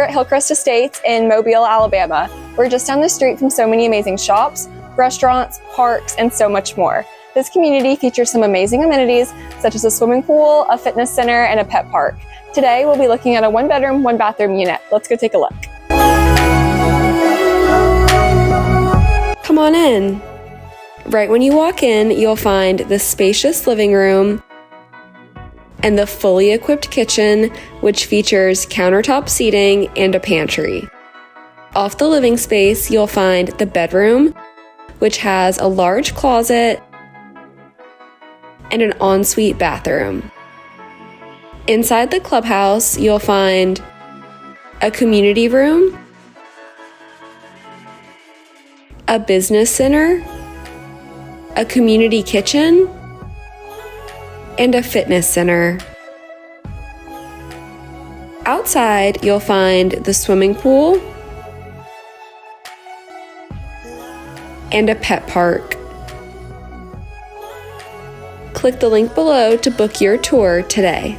at Hillcrest Estates in Mobile, Alabama. We're just down the street from so many amazing shops, restaurants, parks, and so much more. This community features some amazing amenities such as a swimming pool, a fitness center, and a pet park. Today, we'll be looking at a 1-bedroom, 1-bathroom unit. Let's go take a look. Come on in. Right when you walk in, you'll find the spacious living room and the fully equipped kitchen, which features countertop seating and a pantry. Off the living space, you'll find the bedroom, which has a large closet and an ensuite bathroom. Inside the clubhouse, you'll find a community room, a business center, a community kitchen, and a fitness center. Outside, you'll find the swimming pool and a pet park. Click the link below to book your tour today.